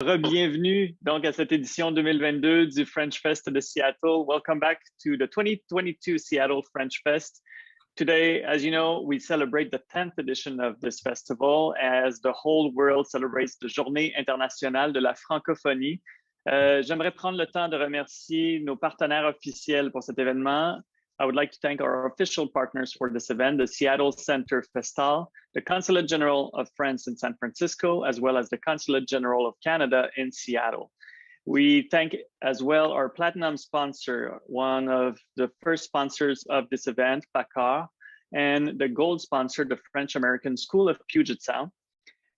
Bienvenue donc à cette édition 2022 du French Fest de Seattle. Welcome back to the 2022 Seattle French Fest. Today, as you know, we celebrate the 10th edition of this festival as the whole world celebrates the Journée internationale de la francophonie. J'aimerais prendre le temps de remercier nos partenaires officiels pour cet événement. I would like to thank our official partners for this event, the Seattle Center Festál, the Consulate General of France in San Francisco, as well as the Consulate General of Canada in Seattle. We thank as well our platinum sponsor, one of the first sponsors of this event, PACCAR, and the gold sponsor, the French-American School of Puget Sound.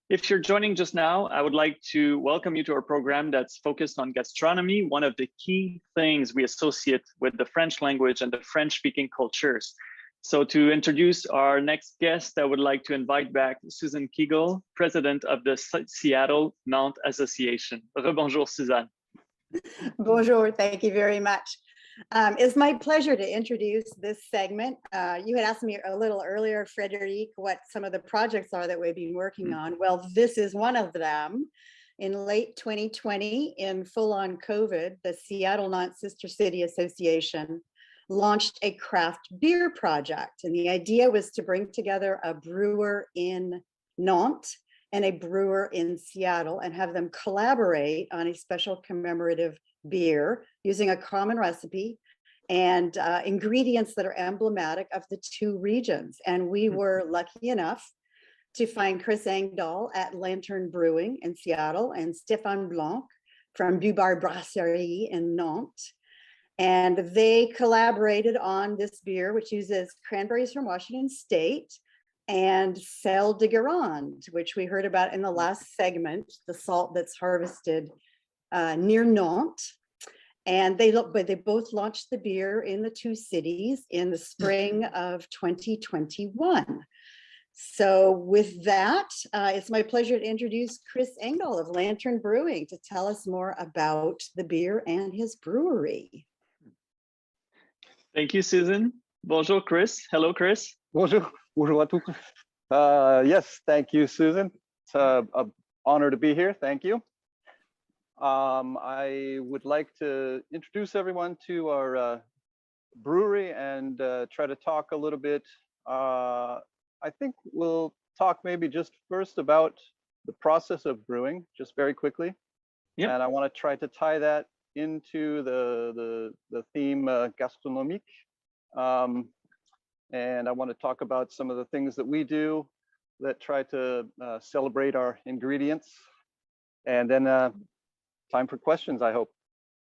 If you're joining just now, I would like to welcome you to our program that's focused on gastronomy, one of the key things we associate with the French language and the French-speaking cultures. So to introduce our next guest, I would like to invite back Susan Kegel, president of the Seattle-Nantes Association. Rebonjour, Suzanne. Bonjour, thank you very much. It's my pleasure to introduce this segment. You had asked me a little earlier, Frederic, what some of the projects are that we've been working on. Well, this is one of them. In late 2020, in full-on COVID, the Seattle-Nantes Sister City Association launched a craft beer project. And the idea was to bring together a brewer in Nantes and a brewer in Seattle and have them collaborate on a special commemorative beer using a common recipe and ingredients that are emblematic of the two regions. And we were lucky enough to find Chris Engdahl at Lantern Brewing in Seattle and Stéphane Blanc from Bubar Brasserie in Nantes. And they collaborated on this beer, which uses cranberries from Washington State and sel de Guérande, which we heard about in the last segment, the salt that's harvested near Nantes. And they both launched the beer in the two cities in the spring of 2021. So with that, it's my pleasure to introduce Chris Engel of Lantern Brewing to tell us more about the beer and his brewery. Thank you, Susan. Bonjour, Chris. Hello, Chris. Bonjour. Bonjour à tous. Yes, thank you, Susan. It's an honor to be here. Thank you. I would like to introduce everyone to our brewery and try to talk a little bit. I think we'll talk maybe just first about the process of brewing, just very quickly. Yep. And I want to try to tie that into the theme gastronomique. And I want to talk about some of the things that we do that try to celebrate our ingredients. And then time for questions, I hope.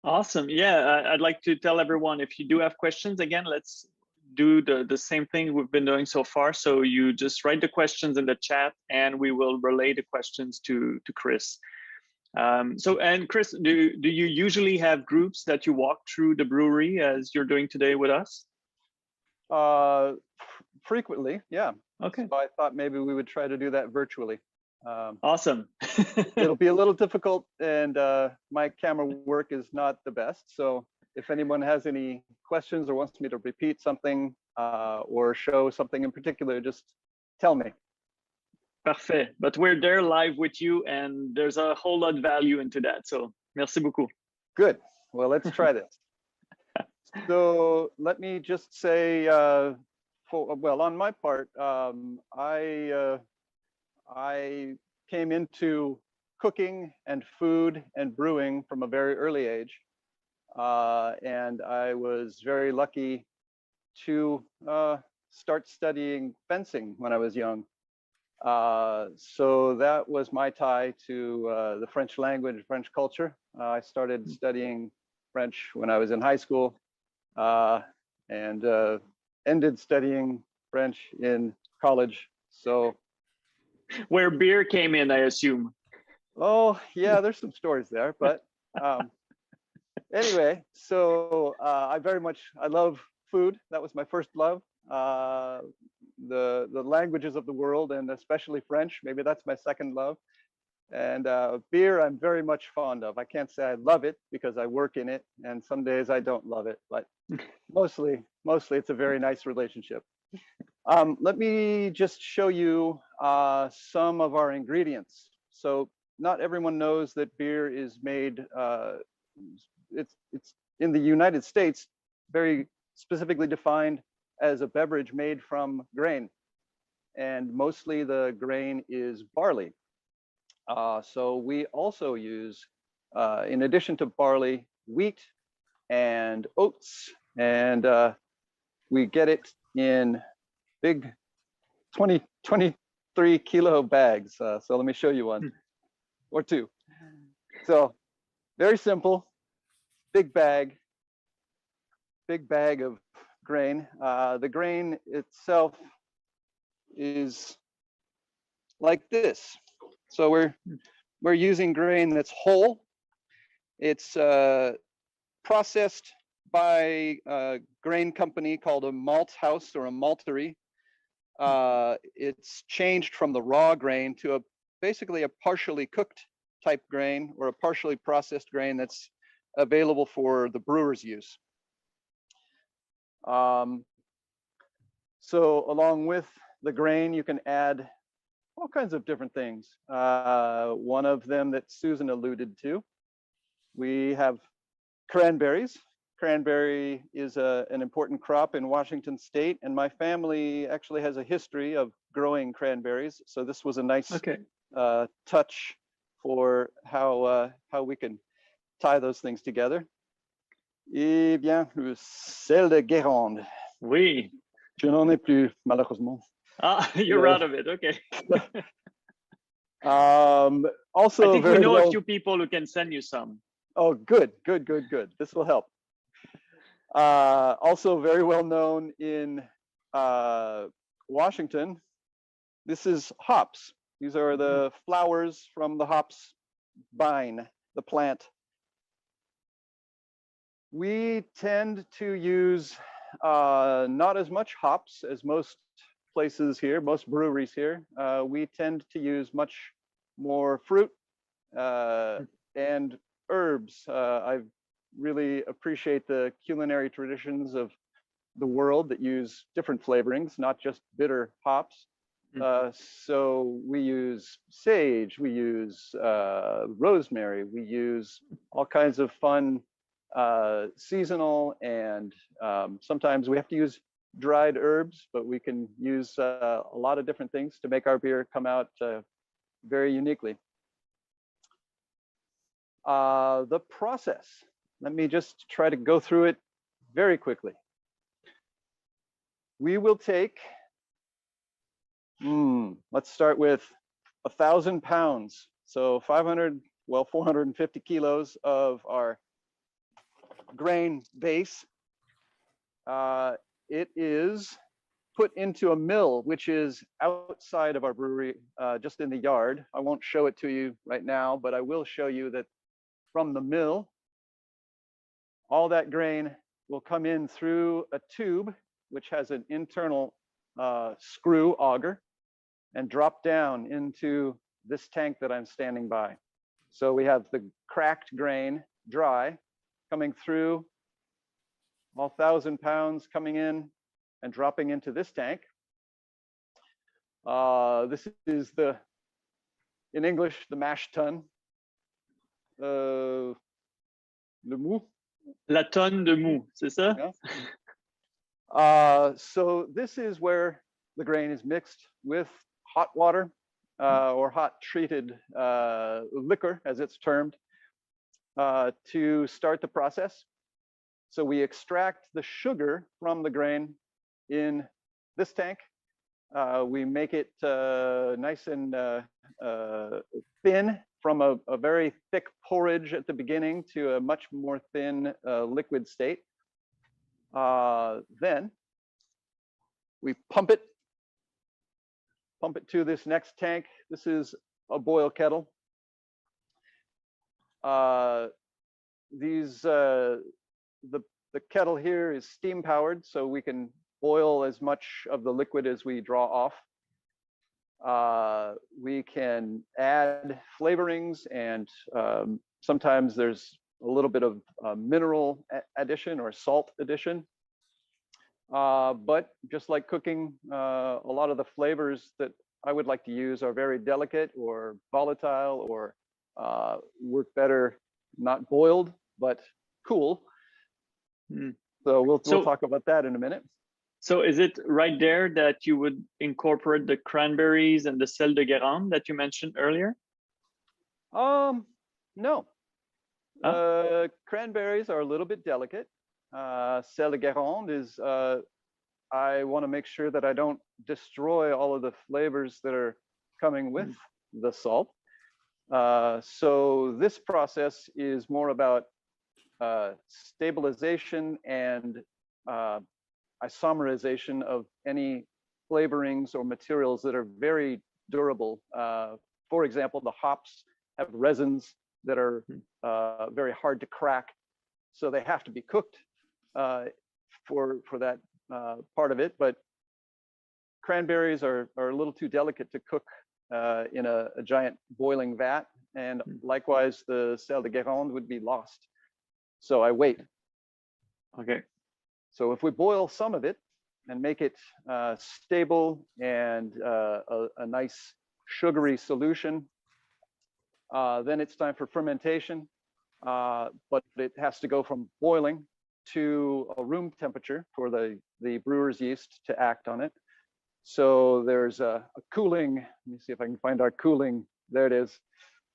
Awesome. Yeah, I'd like to tell everyone, if you do have questions, again, let's do the same thing we've been doing so far. So you just write the questions in the chat and we will relay the questions to Chris. And Chris, do you usually have groups that you walk through the brewery as you're doing today with us? Frequently, yeah. Okay. So I thought maybe we would try to do that virtually. Awesome. It'll be a little difficult, and my camera work is not the best. So if anyone has any questions or wants me to repeat something or show something in particular, just tell me. Parfait. But we're there live with you, and there's a whole lot of value into that. So merci beaucoup. Good. Well, let's try this. So let me just say, well, on my part, I came into cooking and food and brewing from a very early age. And I was very lucky to start studying fencing when I was young. So that was my tie to the French language, French culture. I started studying French when I was in high school and ended studying French in college. So where beer came in, I assume. Oh, yeah, there's some stories there, but anyway, so I love food. That was my first love. The languages of the world, and especially French, maybe that's my second love. And beer, I'm very much fond of. I can't say I love it because I work in it, and some days I don't love it, but mostly it's a very nice relationship. Let me just show you some of our ingredients. So not everyone knows that beer is made, it's in the United States, very specifically defined as a beverage made from grain. And mostly the grain is barley. So we also use, in addition to barley, wheat and oats, and we get it in big 23 kilo bags. So let me show you one or two. So very simple, big bag of grain. The grain itself is like this. So we're using grain that's whole. It's processed by a grain company called a malt house or a maltery. It's changed from the raw grain to basically a partially cooked type grain or a partially processed grain that's available for the brewer's use. So along with the grain, you can add all kinds of different things. One of them that Susan alluded to, we have cranberries. Cranberry is an important crop in Washington State, and my family actually has a history of growing cranberries. So this was a nice touch for how we can tie those things together. Eh bien, le sel de Guérande. Oui. Je n'en ai plus, malheureusement. Ah, you're out of it. Okay. Also, I think we very know well, a few people who can send you some. Oh, good. This will help. Also very well known in Washington. This is hops. These are the flowers from the hops vine, the plant. We tend to use not as much hops as most places here, most breweries here. We tend to use much more fruit and herbs. I really appreciate the culinary traditions of the world that use different flavorings, not just bitter hops. So we use sage, we use rosemary, we use all kinds of fun seasonal, and sometimes we have to use dried herbs, but we can use a lot of different things to make our beer come out very uniquely. The process, let me just try to go through it very quickly. We will take, let's start with 1,000 pounds. So 450 kilos of our grain base. It is put into a mill, which is outside of our brewery, just in the yard. I won't show it to you right now, but I will show you that from the mill, all that grain will come in through a tube, which has an internal screw auger, and drop down into this tank that I'm standing by. So we have the cracked grain, dry, coming through, all 1,000 pounds coming in and dropping into this tank. This is in English, the mash tun. Le mou. La tonne de mou, c'est ça? Yeah. So this is where the grain is mixed with hot water or hot treated liquor, as it's termed, to start the process. So we extract the sugar from the grain in this tank. We make it nice and thin, from a very thick porridge at the beginning to a much more thin liquid state. Then we pump it to this next tank. This is a boil kettle. The kettle here is steam powered, so we can boil as much of the liquid as we draw off. We can add flavorings, and sometimes there's a little bit of mineral addition or salt addition. But just like cooking, a lot of the flavors that I would like to use are very delicate or volatile or work better, not boiled, but cool. Mm. So we'll talk about that in a minute. So is it right there that you would incorporate the cranberries and the sel de Guérande that you mentioned earlier? No. Cranberries are a little bit delicate. Sel de Guérande is, I want to make sure that I don't destroy all of the flavors that are coming with the salt. So this process is more about stabilization and isomerization of any flavorings or materials that are very durable. For example, the hops have resins that are very hard to crack, so they have to be cooked for that part of it. But cranberries are a little too delicate to cook in a giant boiling vat, and likewise the sel de Guérande would be lost. So I wait. Okay. So if we boil some of it and make it stable and a nice sugary solution, then it's time for fermentation. But it has to go from boiling to a room temperature for the brewer's yeast to act on it. So there's a cooling, let me see if I can find our cooling. There it is.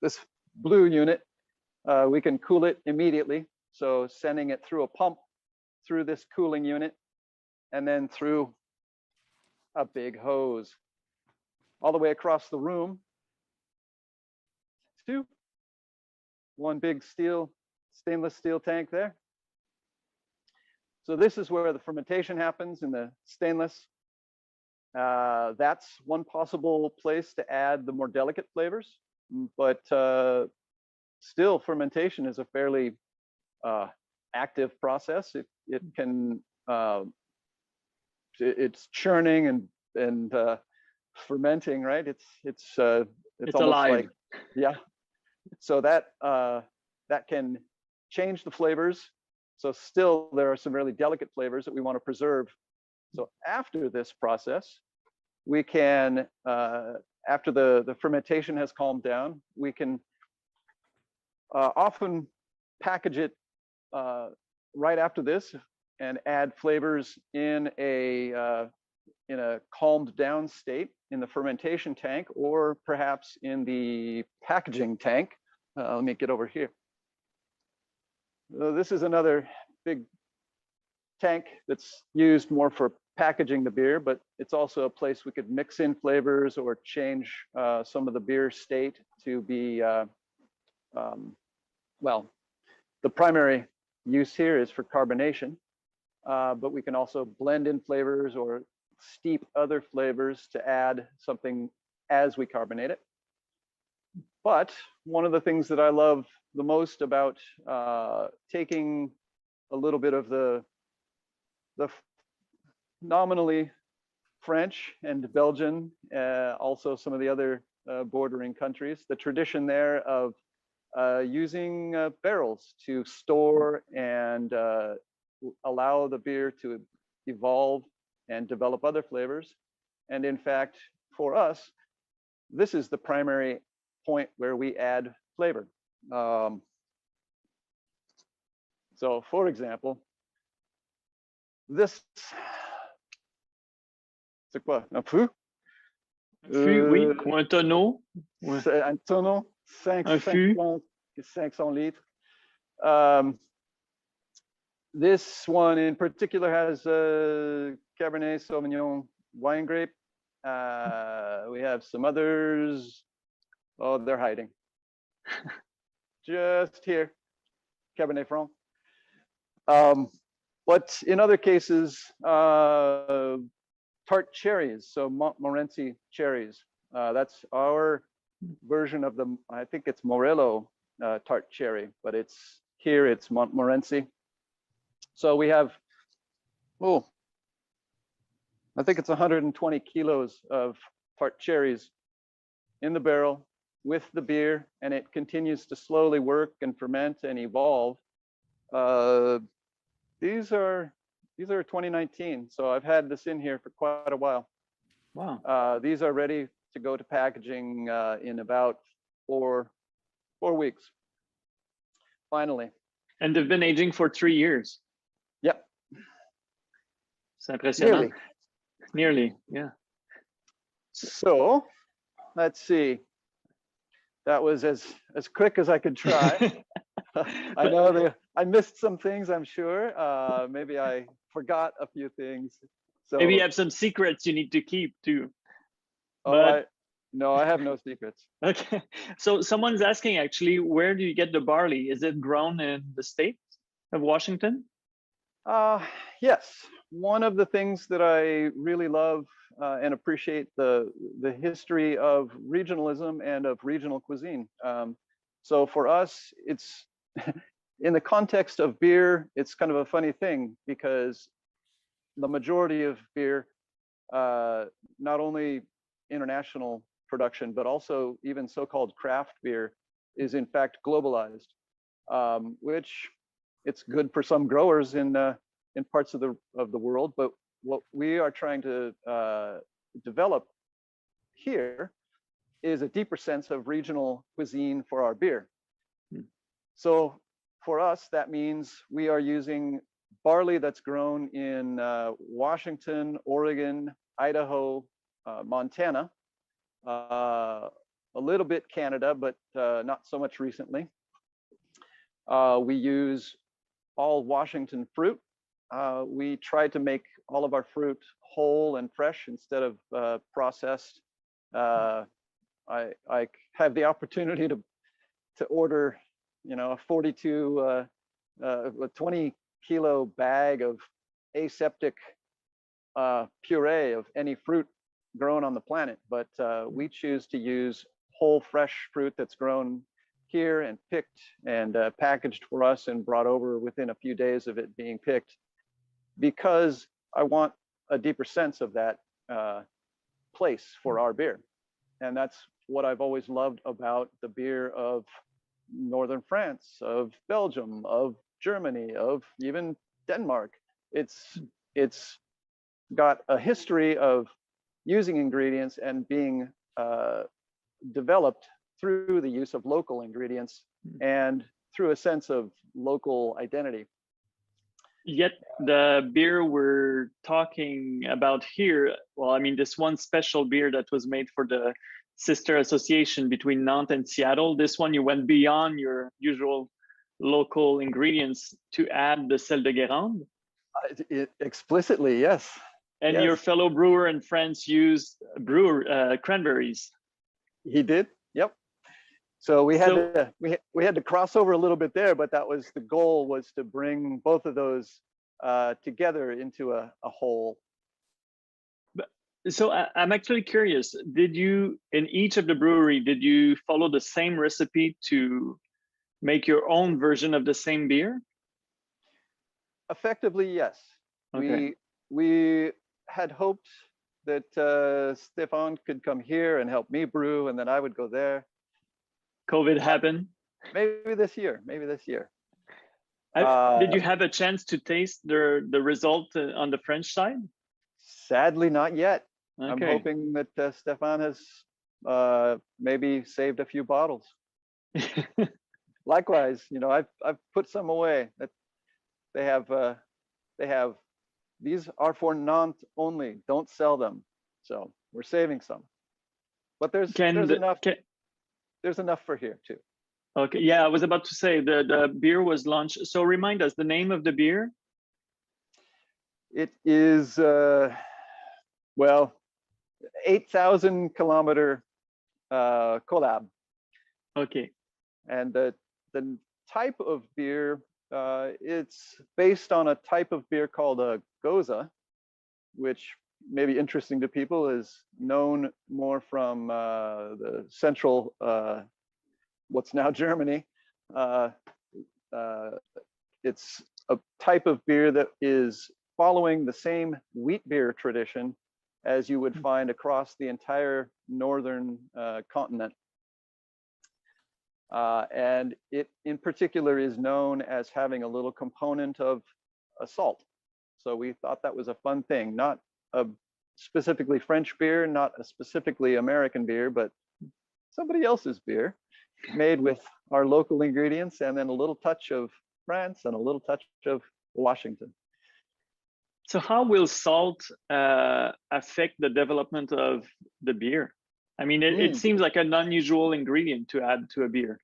This blue unit, we can cool it immediately. So sending it through a pump, through this cooling unit, and then through a big hose all the way across the room to one big stainless steel tank there. So this is where the fermentation happens in the stainless. That's one possible place to add the more delicate flavors, but still fermentation is a fairly active process. It can, it's churning and fermenting, right? It's almost alive. like, yeah. So that can change the flavors. So still there are some really delicate flavors that we want to preserve. So after this process, we can, after the fermentation has calmed down, we can often package it right after this and add flavors in a calmed down state in the fermentation tank, or perhaps in the packaging tank. Let me get over here. This is another big tank that's used more for packaging the beer, but it's also a place we could mix in flavors or change some of the beer state to be, well, the primary use here is for carbonation, but we can also blend in flavors or steep other flavors to add something as we carbonate it. But one of the things that I love the most about taking a little bit of the nominally French and Belgian, also some of the other bordering countries, the tradition there of using barrels to store and allow the beer to evolve and develop other flavors. And in fact, for us, this is the primary point where we add flavor. So for example, this, c'est quoi, un fût? Fût, oui, ou un tonneau. Ouais. C'est un tonneau, 500 litres. This one in particular has a Cabernet Sauvignon wine grape. We have some others. Oh, they're hiding. Just here, Cabernet Franc. But in other cases, tart cherries, so Montmorency cherries. That's our version of the, I think it's Morello tart cherry, but it's here, it's Montmorency. So we have, oh, I think it's 120 kilos of tart cherries in the barrel with the beer, and it continues to slowly work and ferment and evolve. These are 2019, so I've had this in here for quite a while. Wow. These are ready to go to packaging in about 4 4 weeks, finally. And they've been aging for 3 years. Yep. C'est impressionnant. Nearly. Nearly, yeah. So let's see. That was as quick as I could try. I know that I missed some things, I'm sure. Maybe I forgot a few things. So maybe you have some secrets you need to keep too. Oh, no, I have no secrets. Okay. So someone's asking actually, where do you get the barley? Is it grown in the state of Washington? Yes. One of the things that I really love and appreciate the history of regionalism and of regional cuisine. So for us, it's in the context of beer, it's kind of a funny thing because the majority of beer, not only international production, but also even so-called craft beer is in fact globalized, which it's good for some growers in parts of the world. But what we are trying to develop here is a deeper sense of regional cuisine for our beer. So for us, that means we are using barley that's grown in Washington, Oregon, Idaho, Montana, a little bit Canada, but not so much recently. We use all Washington fruit. We try to make all of our fruit whole and fresh instead of processed. I have the opportunity to order, a 20-kilo bag of aseptic puree of any fruit grown on the planet, but we choose to use whole fresh fruit that's grown here and picked and packaged for us and brought over within a few days of it being picked, because I want a deeper sense of that place for our beer. And that's what I've always loved about the beer of Northern France, of Belgium, of Germany, of even Denmark. It's got a history of using ingredients and being developed through the use of local ingredients and through a sense of local identity. Yet the beer we're talking about here, well, I mean, this one special beer that was made for the sister association between Nantes and Seattle, this one you went beyond your usual local ingredients to add the sel de Guérande. Explicitly, yes. And yes. Your fellow brewer in France used cranberries. He did. Yep. So we had to cross over a little bit there, but that was the goal, was to bring both of those together into a whole. So I'm actually curious, did you, in each of the brewery, did you follow the same recipe to make your own version of the same beer? Effectively, yes. Okay. We had hoped that Stefan could come here and help me brew, and then I would go there. COVID happened? Maybe this year. Did you have a chance to taste the result on the French side? Sadly, not yet. Okay. I'm hoping that Stefan has maybe saved a few bottles. Likewise, I've put some away. That they have these are for Nantes only. Don't sell them. So we're saving some. But there's enough. There's enough for here too. Okay, yeah, I was about to say the beer was launched. So remind us the name of the beer. It is 8,000 kilometer collab. Okay. And the type of beer, it's based on a type of beer called a Goza, which may be interesting to people, is known more from the central, what's now Germany. It's a type of beer that is following the same wheat beer tradition as you would find across the entire northern continent. And it in particular is known as having a little component of a salt. So we thought that was a fun thing, not a specifically French beer, not a specifically American beer, but somebody else's beer. made with our local ingredients, and then a little touch of France and a little touch of Washington. So how will salt affect the development of the beer? I mean, it seems like an unusual ingredient to add to a beer.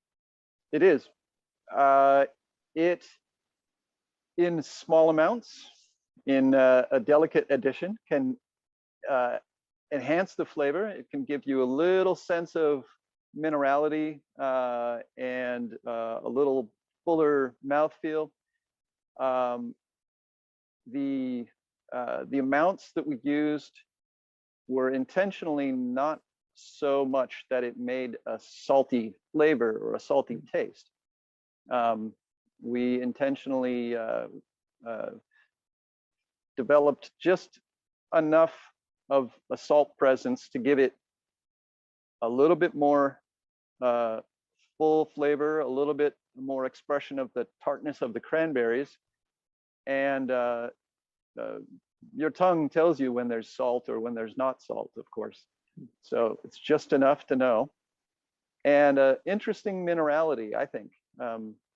It is. It, in small amounts, in a delicate addition, can enhance the flavor. It can give you a little sense of minerality and a little fuller mouthfeel. The amounts that we used were intentionally not so much that it made a salty flavor or a salty taste. We intentionally developed just enough of a salt presence to give it a little bit more full flavor, a little bit more expression of the tartness of the cranberries. And your tongue tells you when there's salt or when there's not salt, of course. So it's just enough to know. And interesting minerality, I think,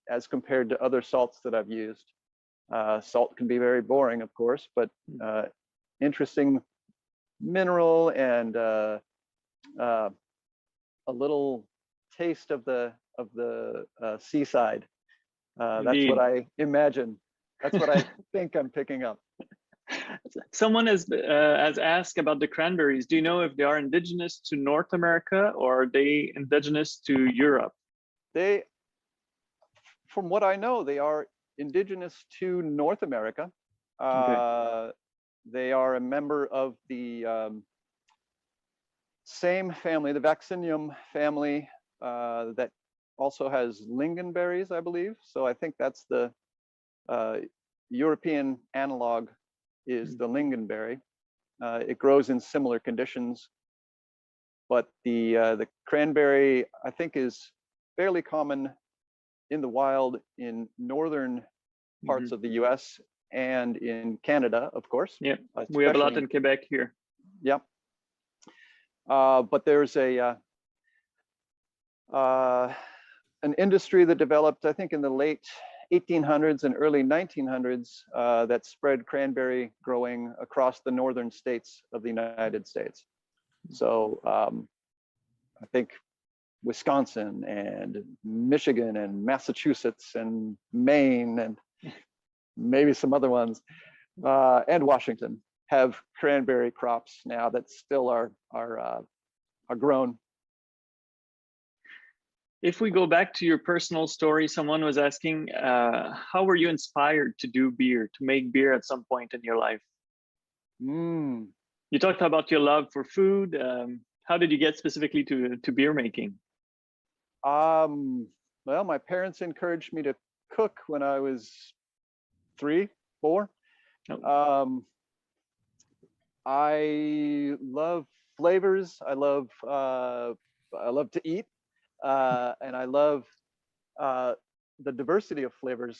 as compared to other salts that I've used. Salt can be very boring, of course, but interesting mineral and a little taste of the seaside. That's what I imagine. That's what I think I'm picking up. Someone has asked about the cranberries. Do you know if they are indigenous to North America or are they indigenous to Europe? They, from what I know, they are indigenous to North America. Okay. They are a member of the same family, the Vaccinium family, that also has lingonberries, I believe. So I think that's the European analog is the lingonberry. It grows in similar conditions, but the cranberry, I think, is fairly common in the wild in northern parts of the US and in Canada, of course. Yeah, we have a lot in Quebec here. Yeah. But there's an industry that developed, I think, in the late 1800s and early 1900s that spread cranberry growing across the northern states of the United States. So I think Wisconsin and Michigan and Massachusetts and Maine and maybe some other ones and Washington have cranberry crops now that still are grown. If we go back to your personal story, someone was asking, how were you inspired to do beer, to make beer at some point in your life? You talked about your love for food. How did you get specifically to beer making? Well, my parents encouraged me to cook when I was 3, 4. Oh. I love flavors. I love to eat. And I love the diversity of flavors.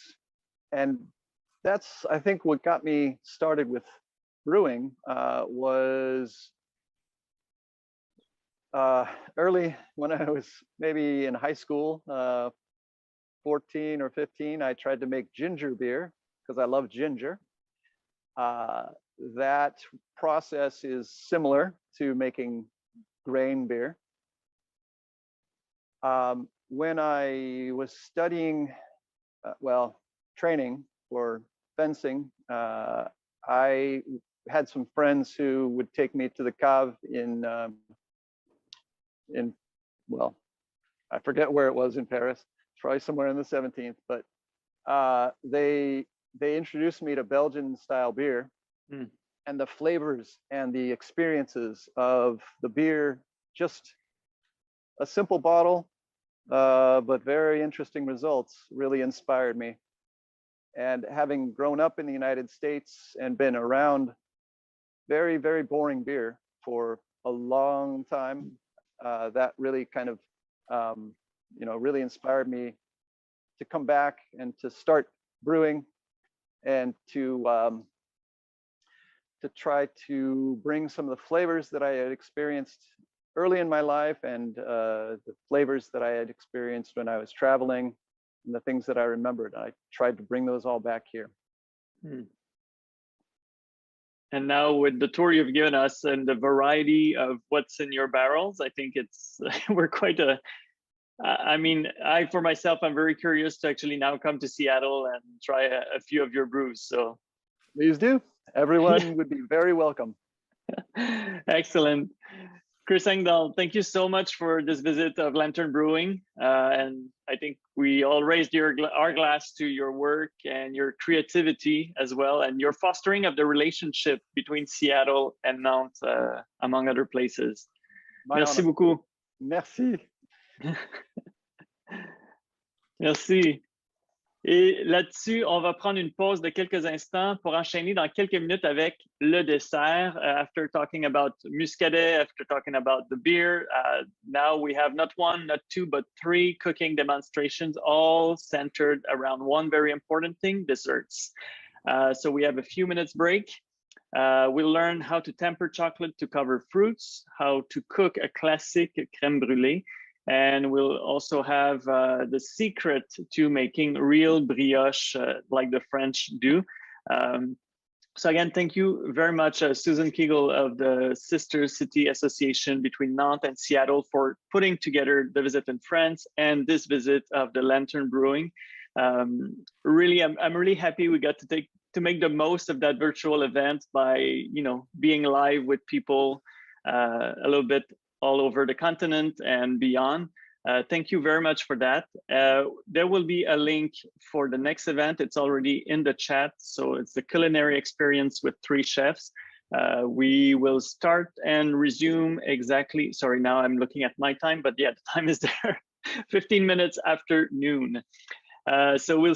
And that's, I think, what got me started with brewing was early when I was maybe in high school, 14 or 15, I tried to make ginger beer because I love ginger. That process is similar to making grain beer. When I was studying, training for fencing, I had some friends who would take me to the cave in I forget where it was in Paris, probably somewhere in the 17th, but they introduced me to Belgian style beer and the flavors and the experiences of the beer, just a simple bottle, but very interesting results, really inspired me. And having grown up in the United States and been around very, very boring beer for a long time, that really kind of, really inspired me to come back and to start brewing and to try to bring some of the flavors that I had experienced early in my life and the flavors that I had experienced when I was traveling and the things that I remembered. I tried to bring those all back here. And now with the tour you've given us and the variety of what's in your barrels, I think it's, we're quite a, I mean, for myself, I'm very curious to actually now come to Seattle and try a few of your brews. So please do. Everyone would be very welcome. Excellent. Chris Engdahl, thank you so much for this visit of Lantern Brewing. And I think we all raised our glass to your work and your creativity as well, and your fostering of the relationship between Seattle and Nantes, among other places. Merci beaucoup. Merci. Merci. Et là-dessus, on va prendre une pause de quelques instants pour enchaîner dans quelques minutes avec le dessert. After talking about muscadet, after talking about the beer, now we have not one, not two, but three cooking demonstrations, all centered around one very important thing, desserts. So we have a few minutes break. We'll learn how to temper chocolate to cover fruits, how to cook a classic crème brûlée, and we'll also have the secret to making real brioche like the French do. So again, thank you very much, Susan Kegel of the Sister City Association between Nantes and Seattle for putting together the visit in France and this visit of the Lantern Brewing. Really, I'm really happy we got to make the most of that virtual event by, you know, being live with people a little bit all over the continent and beyond. Thank you very much for that. There will be a link for the next event. It's already in the chat. So it's the culinary experience with 3 chefs. We will start and resume exactly, sorry, now I'm looking at my time, but yeah, the time is there, 15 minutes after noon. So we'll